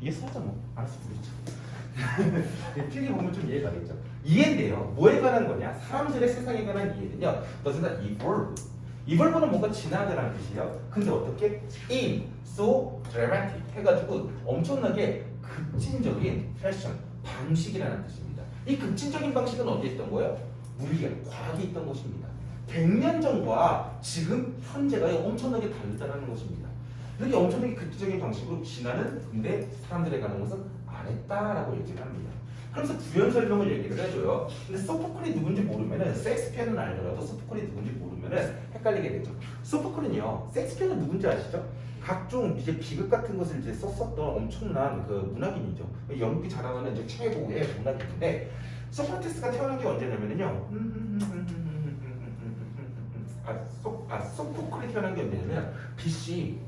이게 서자 뭐 알아서 부르죠. 필기 보면 좀 이해가 되겠죠. 이해인데요. 뭐에 관한 거냐? 사람들의 세상에 관한 이해는요. 너희가 evolve. evolve는 뭔가 진화하다라는 뜻이에요. 근데 어떻게? in, so dramatic 해가지고 엄청나게 급진적인 패션, 방식이라는 뜻입니다. 이 급진적인 방식은 어디에 있던 거예요? 물리학, 과학에 있던 것입니다. 100년 전과 지금 현재가 엄청나게 다르다는 것입니다. 이렇게 엄청나게 급진적인 방식으로 진화는 근데 사람들에 관한 것은 안 했다라고 얘기를 합니다. 그래서 부연 설명을 얘기를 해줘요. 근데 소포클이 누군지 모르면은 섹스피어는 알더라도 소포클이 누군지 모르면은 헷갈리게 되죠. 소포클은요, 섹스피어는 누군지 아시죠? 각종 이제 비극 같은 것을 이제 썼었던 엄청난 그 문학인이죠. 연극이 자랑하는 이제 최고의 문학인인데 소크라테스가 태어난 게 언제냐면요. 소포클이 태어난 게 언제냐면 BC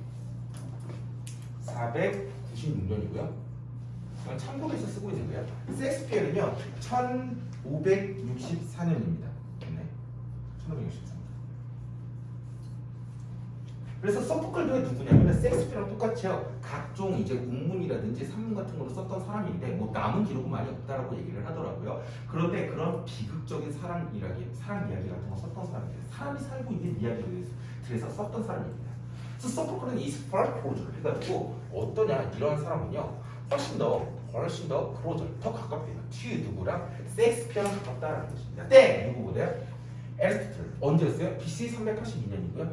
496년이고요. 참고해서 쓰고 있는 거예요. 섹스피어는요 1564년입니다. 네, 1564년. 그래서 소포클도 누구냐면 섹스피어랑 똑같이요. 각종 이제 운문이라든지 산문 같은 걸로 썼던 사람인데 뭐 남은 기록은 많이 없다라고 얘기를 하더라고요. 그런데 그런 비극적인 사랑 이야기 같은 거 썼던 사람이에요. 사람이 살고 있는 이야기들에서 썼던 사람입니다. 그래서 소포클은 이 스파르 크로저를 해가지고 어떠냐 이런 사람은요 훨씬 더 크로저 더 가깝대요. 누구랑 섹스피어랑 가깝다라는 것입니다. 땡 누구보다요? 에리스토텔 언제였어요? BC 382년이고요.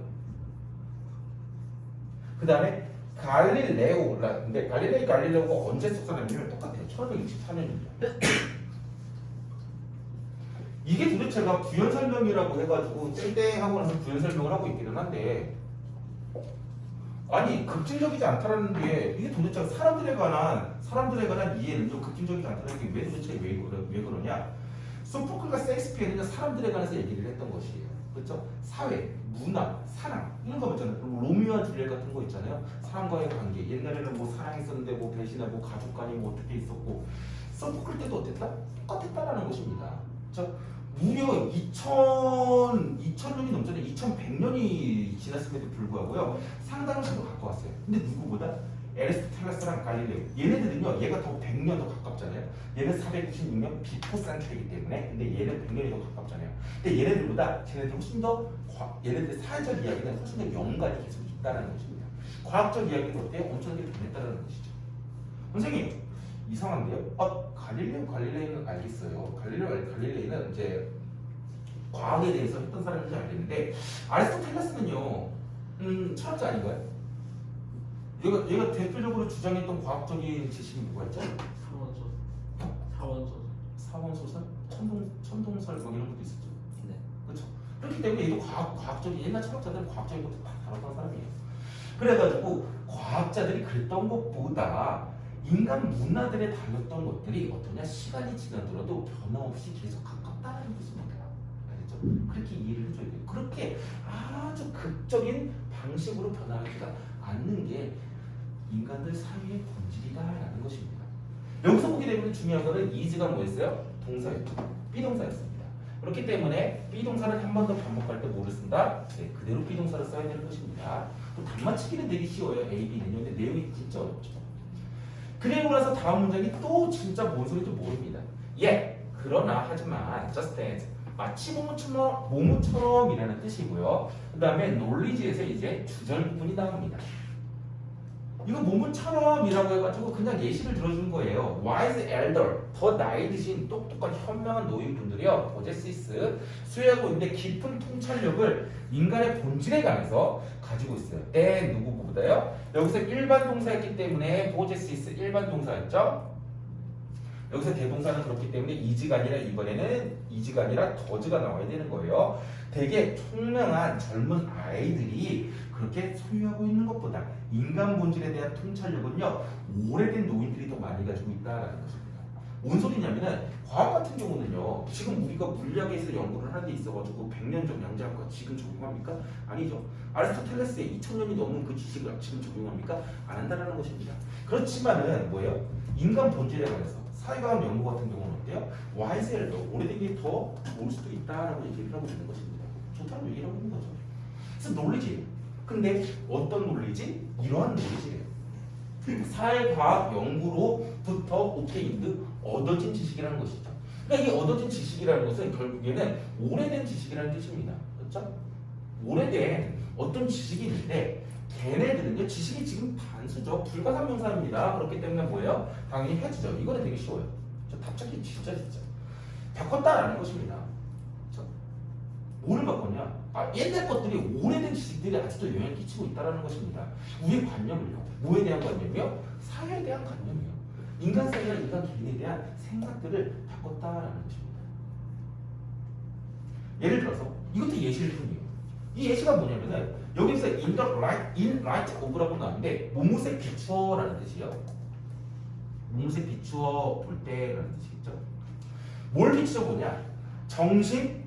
그 다음에 근데 갈릴레오가 언제 썼냐면 똑같아요. 1564년입니다. 이게 도대체가 부연 설명이라고 해가지고 땡땡하고 나서 부연 설명을 하고 있기는 한데 아니 급진적이지 않다라는 게 이게 도대체 사람들에 관한 이해는 좀 급진적이지 않다는 게 왜 도대체 왜 그러냐? 소포클과 섹스피어는 사람들에 관해서 얘기를 했던 것이에요. 그렇죠? 사회, 문화, 사랑 이런 거 있잖아요. 로미오와 줄리엣 같은 거 있잖아요. 사람과의 관계. 옛날에는 뭐 사랑했었는데 뭐 배신하고 가족 간이 뭐 어떻게 있었고 소포클 때도 어땠다? 똑같았다라는 것입니다. 그렇죠? 무려 2000년이 넘잖아요. 2100년이 지났음에도 불구하고요. 상당한 시도 갖고 왔어요. 근데 누구보다? 에리스토텔레스랑 갈릴레오. 얘네들은요. 얘가 더 100년 더 가깝잖아요. 얘는 496년 비포 센츄리이기 때문에 근데 얘는 100년이 더 가깝잖아요. 근데 얘네들보다 쟤네들 훨씬 더 얘네들의 사회적 이야기는 훨씬 더 연관이 계속 있다는 것입니다. 과학적 이야기는 어때요? 엄청나게 변했다는 것이죠. 선생님 이상한데요? 갈릴레이는 알겠어요. 갈릴레이는 이제 과학에 대해서 했던 사람인지 알겠는데 아리스토텔레스는요 철학자 아닌가요? 얘가 대표적으로 주장했던 과학적인 지식이 뭐였죠? 사원소설? 천동설 뭐 이런 것도 있었죠. 네. 그렇죠. 그렇기 때문에 얘도 과학적인 옛날 철학자들은 과학적인 것도 다 다뤘던 사람이에요. 그래가지고 과학자들이 그랬던 것보다 인간 문화들에 달렸던 것들이 어떠냐? 시간이 지나더라도 변함없이 계속 가깝다는 것입니다. 알겠죠? 그렇게 이해를 해줘야 돼요. 그렇게 아주 극적인 방식으로 변하지가 않는 게 인간들 사회의 본질이다라는 것입니다. 여기서 보게 되면 중요한 거는 is가 뭐였어요? 동사였죠. 비동사였습니다. 그렇기 때문에 비동사를 한 번 더 반복할 때 뭐를 쓴다? 네, 그대로 비동사를 써야 되는 것입니다. 단맞추기는 되게 쉬워요. A, B는요. 근데 내용이 진짜 어렵죠. 그리고 나서 다음 문장이 또 진짜 뭔 소리인지 모릅니다. 그러나 하지만 just as 마치 모모처럼이라는 뜻이고요. 그 다음에 knowledge에서 이제 주절 부분이 나옵니다. 이거 모모처럼이라고 해가지고 그냥 예시를 들어준 거예요. wise elder, 더 나이 드신 똑똑한 현명한 노인분들이요. possesses, 수여하고 있는데 깊은 통찰력을 인간의 본질에 관해서 가지고 있어요. 누구보다요? 여기서 일반 동사였기 때문에 possesses 일반 동사였죠. 여기서 대동사는 그렇기 때문에 is가 아니라 이번에는 is가 아니라 does가 나와야 되는 거예요. 되게 총명한 젊은 아이들이 그렇게 소유하고 있는 것보다 인간 본질에 대한 통찰력은요 오래된 노인들이 더 많이 가지고 있다라는 것입니다. 뭔 소리냐면은 과학 같은 경우는요 지금 우리가 물리학에서 연구를 하는 데 있어가지고 100년 전 양자학과 지금 적용합니까? 아니죠. 아리스토텔레스의 2000년이 넘은 그 지식을 지금 적용합니까? 안 한다는 것입니다. 그렇지만은 뭐예요? 인간 본질에 관해서 사회과학 연구 같은 경우는 어때요? 와이즈엘더 오래된 게 더 좋을 수도 있다라고 얘기를 하고 있는 것입니다. 좋다는 얘기를 하고 있는 거죠. 그래서 논리지. 근데 어떤 논리지? 이러한 논리지예요. 사회과학 연구로부터 obtained 얻어진 지식이라는 것이죠. 그러니까 이 얻어진 지식이라는 것은 결국에는 오래된 지식이라는 뜻입니다. 그렇죠? 오래된 어떤 지식이 있는데 걔네들은요 지식이 지금 단수죠. 불가상명사입니다. 그렇기 때문에 뭐예요? 당연히 해주죠. 이거는 되게 쉬워요. 저 답찾기 진짜 바꿨다라는 것입니다. 그렇죠? 뭐를 바꿨냐? 옛날 것들이 오래된 지식들이 아직도 영향을 끼치고 있다는 것입니다. 우리의 관념을요. 뭐에 대한 관념이요? 사회에 대한 관념이요. 인간 사회나 인간 개인에 대한 생각들을 바꿨다라는 것입니다. 예를 들어서 이것도 예시일 뿐이에요. 이 예시가 뭐냐면은 여기서 in light of라고 나왔는데 몸무새 비추어라는 뜻이에요. 몸무새 비추어 볼 때라는 뜻이겠죠. 뭘 비추어 보냐? 정신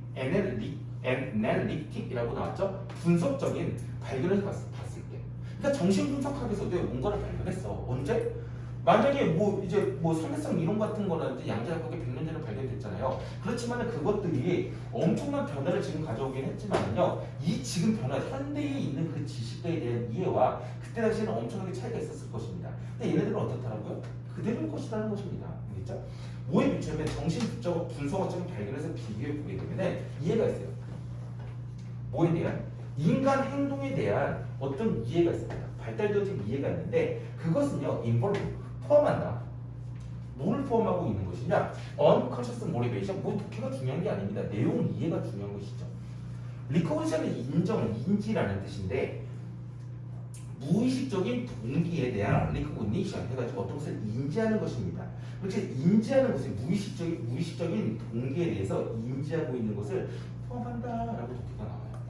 애널리틱이라고 나왔죠. 분석적인 발견을 봤을 때. 그러니까 정신 분석학에서도 뭔가를 발견했어. 언제? 만약에 이제 상대성 이론 같은 거라든지 양자역학의 100년 전에 발견됐잖아요. 그렇지만 그것들이 엄청난 변화를 지금 가져오긴 했지만요. 이 지금 변화, 현대에 있는 그 지식에 대한 이해와 그때 당시에는 엄청나게 차이가 있었을 것입니다. 근데 얘네들은 어떻더라고요? 그대로일 것이라는 것입니다. 알겠죠? 뭐에 비추면 정신 분석학적인 발견에서 비교해 보게 되면 이해가 있어요. 뭐에 대한? 인간 행동에 대한 어떤 이해가 있습니다. 발달되어진 이해가 있는데 그것은요, involve, 포함한다. 뭐를 포함하고 있는 것이냐? unconscious motivation, 독해가 중요한 게 아닙니다. 내용 이해가 중요한 것이죠. recognition은 인지라는 뜻인데 무의식적인 동기에 대한 recognition 해가지고 어떤 것을 인지하는 것입니다. 그렇지 인지하는 것을 무의식적인 동기에 대해서 인지하고 있는 것을 포함한다라고 독해가 나와요.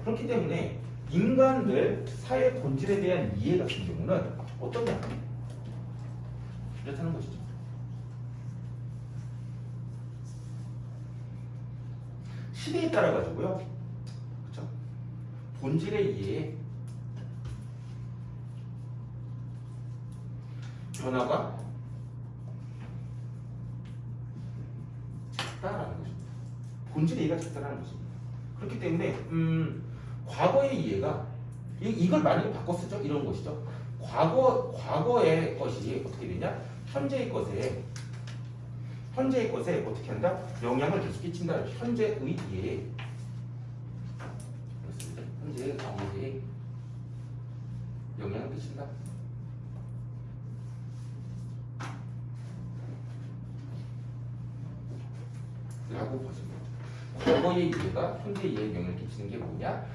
그렇기 때문에 인간들 사회 본질에 대한 이해 같은 경우는 어떠냐? 이렇다는 것이죠. 시대에 따라 가지고요, 그렇죠? 본질의 이해에 변화가 작다라는 것입니다. 본질의 이해가 작다라는 것입니다. 그렇기 때문에 과거의 이해가 이걸 만약에 바꿔 쓰죠, 이런 것이죠. 과거의 것이 어떻게 되냐? 현재의 것에 어떻게 한다? 영향을 계속 끼친다. 현재의 이해에 현재의 이해에 영향을 끼친다. 라고 보시면 과거의 이해가 현재의 이해에 영향을 끼치는 게 뭐냐?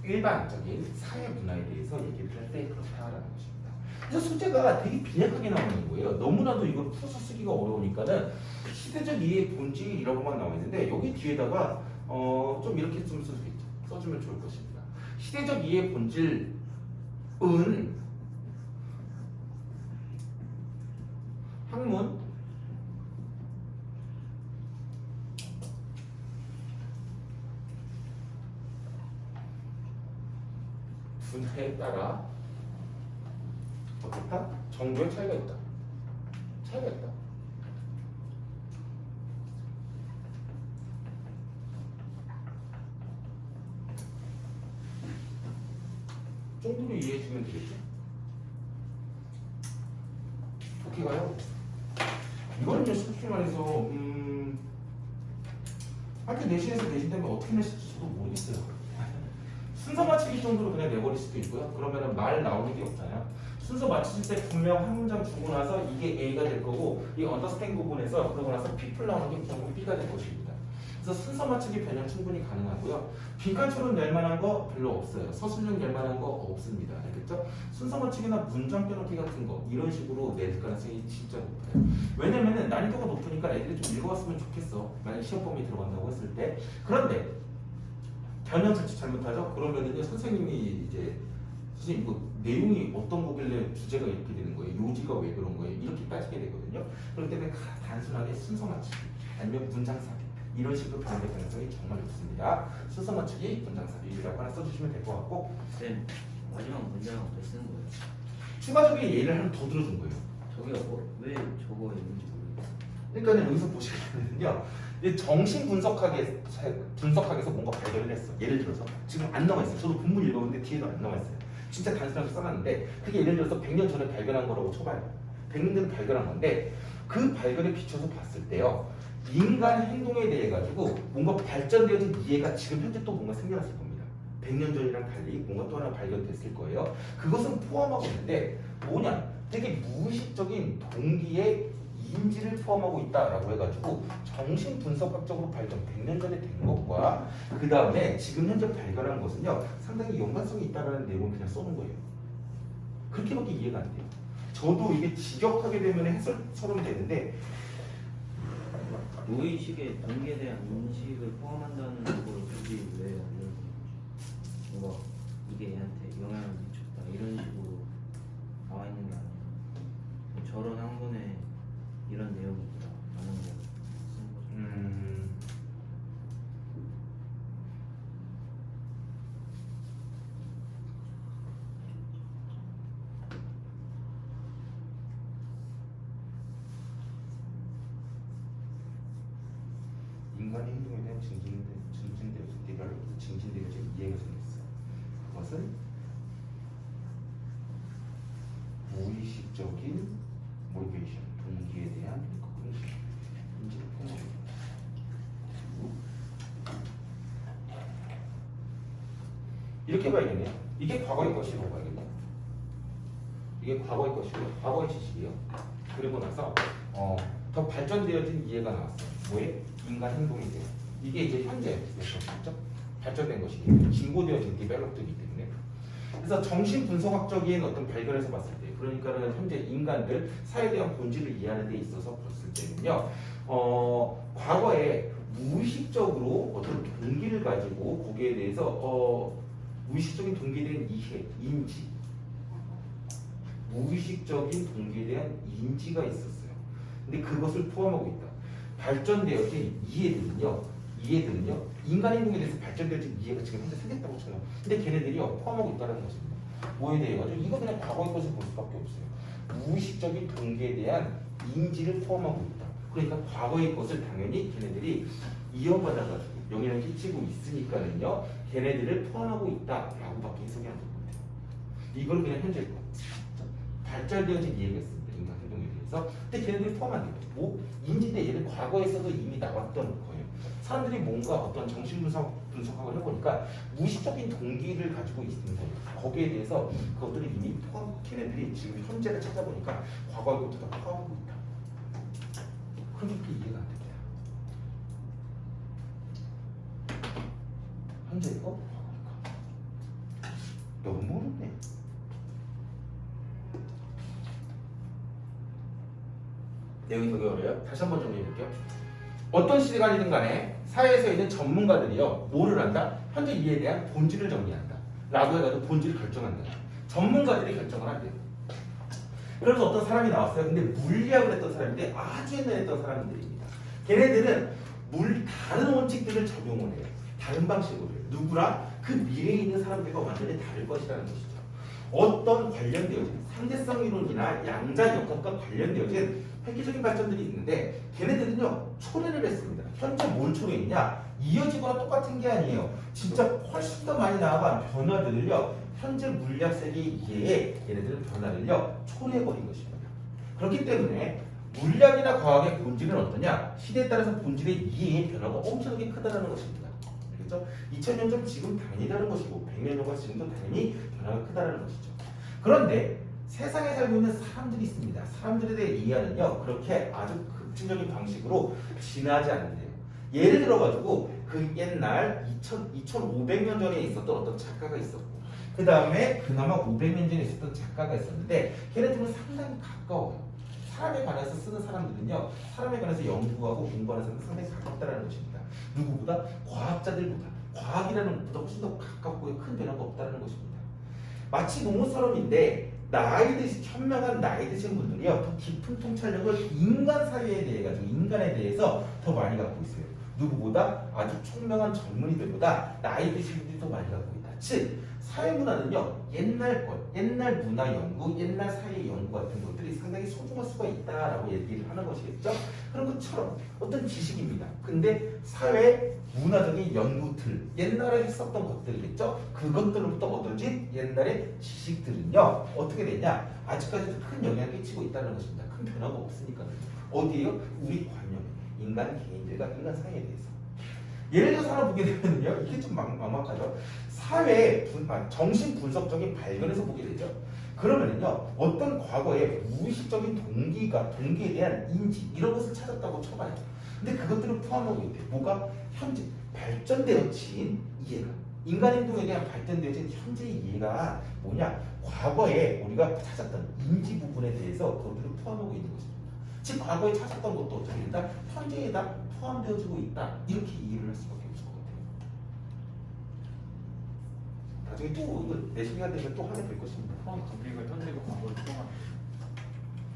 일반적인 사회 문화에 대해서 얘기를 할 때 그렇다라는 것입니다. 그래서 숙제가 되게 빈약하게 나오는 거예요. 너무나도 이걸 풀어서 쓰기가 어려우니까는 시대적 이해의 본질이라고만 나와 있는데 여기 뒤에다가 좀 이렇게 좀 써주면 좋을 것입니다. 시대적 이해의 본질은 학문 분야에 따라 어떻다? 정도의 차이가 있다. 정도로 이해해 주면 되겠죠. 오케이 가요. 이거는요 솔직히 말해서 학교 내신에서 내신되면 어떻게 내실지 저도 모르겠어요. 순서 맞추기 정도로 그냥 내버릴 수도 있고요. 그러면은 말 나오는 게 없잖아요. 순서 맞추실 때 분명 한 문장 주고 나서 이게 A가 될 거고 이 언더스탠 부분에서 그러고 나서 people 나오는 게 무조건 B가 될 것입니다. 그래서 순서 맞추기 변형 충분히 가능하고요. 빈칸처럼 낼 만한 거 별로 없어요. 서술형 낼 만한 거 없습니다. 알겠죠? 순서 맞추기나 문장 빼놓기 같은 거 이런 식으로 낼 가능성이 진짜 높아요. 왜냐면은 난이도가 높으니까 애들이 좀 읽어봤으면 좋겠어. 만약 시험 범위에 들어간다고 했을 때. 그런데 변형 자칫 잘못하죠? 그러면은요 선생님이 이제 선생님 이거 내용이 어떤 거길래 주제가 이렇게 되는 거예요? 요지가 왜 그런 거예요? 이렇게 따지게 되거든요. 그렇기 때문에 단순하게 순서 맞추기 아니면 문장 삽입 이런 식으로 변형될 가능성이 정말 높습니다. 순서 맞추기, 문장 삽입이라고 하나 써주시면 될 것 같고 쌤 마지막 문장은 왜 쓰는 거예요? 추가적인 예를 하나 더 들어준 거예요. 저기가 왜 저거 있는지 모르겠어요. 그러니까 여기서 보시게 되면요 정신 분석학에서 뭔가 발견을 했어. 예를 들어서 지금 안 나와 있어요. 저도 본문 읽었는데 뒤에도 안 나와 있어요. 진짜 단순하게 써놨는데 그게 예를 들어서 100년 전에 발견한 거라고 쳐봐요. 100년 전에 발견한 건데 그 발견에 비춰서 봤을 때요. 인간 행동에 대해 가지고 뭔가 발전되어진 이해가 지금 현재 또 뭔가 생겨났을 겁니다. 100년 전이랑 달리 뭔가 또 하나 발견됐을 거예요. 그것은 포함하고 있는데 뭐냐? 되게 무의식적인 동기의 인지를 포함하고 있다라고 해가지고 정신분석학적으로 발견 100년 전에 된 것과 그 다음에 지금 현재 발견한 것은요 상당히 연관성이 있다라는 내용을 그냥 써놓은 거예요. 그렇게밖에 이해가 안 돼요. 저도 이게 직역하게 되면 해설처럼 되는데 무의식의 동기에 대한 인식을 포함한다는 걸 굳이 왜 알려주는 거지? 뭔가 이게 얘한테 영향을 미쳤다 이런 식으로 나와 있는 게 아니라 저런 학문에 이런 내용이 있다 라는 걸 쓰는 거죠. 인간의 행동에 대한 증진되어진 이해가 생겼어요. 그것은 무의식적인 모티베이션, 동기에 대한 인지를 포함합니다. 이렇게 봐야겠네요. 이게 과거의 것이라고 봐야겠네요. 이게 과거의 것이고 과거의 지식이에요. 그리고 나서 더 발전되어진 이해가 나왔어요. 뭐에? 인간 행동에 대해. 이게 이제 현재 그렇죠? 발전된 것이기 진보되어진 디벨롭드이기 때문에. 그래서 정신분석학적인 어떤 발견에서 봤을 때, 그러니까는 현재 인간들 사회에 대한 본질을 이해하는 데 있어서 봤을 때는요, 과거에 무의식적으로 어떤 동기를 가지고 거기에 대해서 무의식적인 동기에 대한 이해, 인지, 무의식적인 동기에 대한 인지가 있었어요. 근데 그것을 포함하고 있다. 발전되어진 이해들은요, 인간 행동에 대해서 발전되어진 이해가 지금 현재 생겼다고 쳐요. 근데 걔네들이요, 포함하고 있다는 것입니다. 뭐에 대해 가지고 이거 그냥 과거의 것을 볼 수밖에 없어요. 무의식적인 동기에 대한 인지를 포함하고 있다. 그러니까 과거의 것을 당연히 걔네들이 이어받아가지고 영향을 끼치고 있으니까는요, 걔네들을 포함하고 있다라고밖에 해석이 안 되는 거예요. 이걸 그냥 현재 것. 발전되어진 이해가 있습니다. 인간 행동에 대해서. 근데 걔네들이 포함 안 돼요. 뭐 인지인데 얘는 과거에서도 이미 나왔던 거예요. 사람들이 뭔가 어떤 정신분석학을 해보니까 무의식적인 동기를 가지고 있습니다. 거기에 대해서 그것들이 이미 포함, 걔네들이 지금 현재를 찾아보니까 과거의 것도 다 포함하고 있다. 그렇게 이해가 안 됩니다. 현재 거? 너무 어렵네. 내용이 되게 어려워요. 다시 한번 정리해볼게요. 어떤 시간이든 간에 사회에서 있는 전문가들이요, 뭐를 한다? 현재 이에 대한 본질을 정리한다 라고 해가지고 본질을 결정한다. 전문가들이 결정을 한대요. 그래서 어떤 사람이 나왔어요. 근데 물리학을 했던 사람인데 아주 옛날에 했던 사람들입니다. 걔네들은 다른 원칙들을 적용을 해요. 다른 방식으로 해요. 누구랑? 그 미래에 있는 사람들과 완전히 다를 것이라는 것이죠. 어떤 관련되어진 상대성 이론이나 양자역학과 관련되어진 획기적인 발전들이 있는데 걔네들은요 초래를 했습니다. 현재 뭘 초래했냐? 이어지거나 똑같은 게 아니에요. 진짜 훨씬 더 많이 나아간 변화들을요 현재 물리학 세계 이해에 얘네들은 변화를요 초래해버린 것입니다. 그렇기 때문에 물리학이나 과학의 본질은 어떠냐? 시대에 따라서 본질의 이해의 변화가 엄청나게 크다는 것입니다. 그렇죠? 2000년 전 지금 당연히 다른 것이고 100년 전과 지금도 당연히 변화가 크다는 것이죠. 그런데 세상에 살고 있는 사람들이 있습니다. 사람들에 대해 이해하는요 그렇게 아주 급진적인 방식으로 진화하지 않는데요. 예를 들어가지고 그 옛날 2500년 전에 있었던 어떤 작가가 있었고 그 다음에 그나마 500년 전에 있었던 작가가 있었는데 걔네들은 상당히 가까워요. 사람에 관해서 쓰는 사람들은요 사람에 관해서 연구하고 공부하는 사람은 상당히 가깝다는 것입니다. 누구보다? 과학자들보다. 과학이라는 것보다 훨씬 더 가깝고 큰 변화가 없다는 것입니다. 마치 농어처럼인데 나이 드신 현명한 나이 드신 분들이요 더 깊은 통찰력을 인간 사회에 대해 가지고 인간에 대해서 더 많이 갖고 있어요. 누구보다? 아주 총명한 젊은이들보다 나이 드신 분들이 더 많이 갖고 있다. 즉 사회문화는요 옛날 것, 옛날 문화 연구, 옛날 사회 연구 같은 것들이 상당히 소중할 수가 있다라고 얘기를 하는 것이겠죠. 그런 것처럼 어떤 지식입니다. 근데 사회 문화적인 연구들, 옛날에 했었던 것들이겠죠. 그것들로부터 얻어진 옛날의 지식들은요 어떻게 되냐? 아직까지도 큰 영향을 끼치고 있다는 것입니다. 큰 변화가 없으니까. 어디에요? 우리 관념, 인간 개인들과 인간 사회에 대해서. 예를 들어서 하나 보게 되면요, 이게 좀 막막하죠. 정신 분석적인 발견에서 보게 되죠. 그러면은요, 어떤 과거의 무의식적인 동기에 대한 인지 이런 것을 찾았다고 쳐봐요. 근데 그것들을 포함하고 있대. 뭐가 현재 발전되어진 이해가, 인간 행동에 대한 발전되어진 현재의 이해가 뭐냐? 과거에 우리가 찾았던 인지 부분에 대해서 그것들을 포함하고 있는 것입니다. 즉 과거에 찾았던 것도 어떻게 된다? 현재에다 포함되어지고 있다. 이렇게 이해를 할 수밖에 없을 것 같아요. 나중에 또 이거 내시기가 되면 또 하게 될 것입니다. 포함 관계가 현재가 과거를 통한.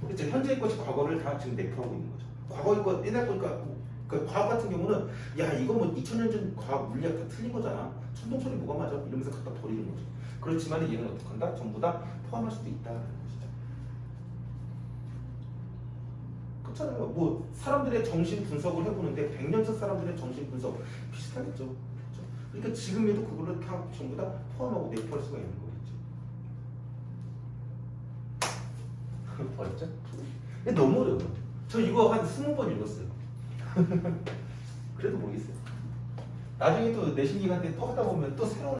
그렇죠. 현재의 것이 과거를 다 지금 내포하고 있는 거죠. 과거의 것, 옛날 거니까 그 과거 같은 경우는 야 이거 뭐 2000년 전 과학 물리학 다 틀린 거잖아. 천동 소리 뭐가 맞아? 이러면서 갖다 버리는 거죠. 그렇지만 얘는 어떻게 한다? 전부 다 포함할 수도 있다는 것이죠. 그렇잖아요. 뭐 사람들의 정신 분석을 해보는데 100년 전 사람들의 정신 분석 비슷하겠죠. 그렇죠? 그러니까 지금에도 그걸로 다 전부 다 포함하고 내포할 수가 있는 거겠죠. 어렵죠? 근데 너무 어려워요. 저 이거 한 20번 읽었어요. 그래도 모르겠어요. 나중에 또 내신 기간 때 또 하다 보면 또 새로운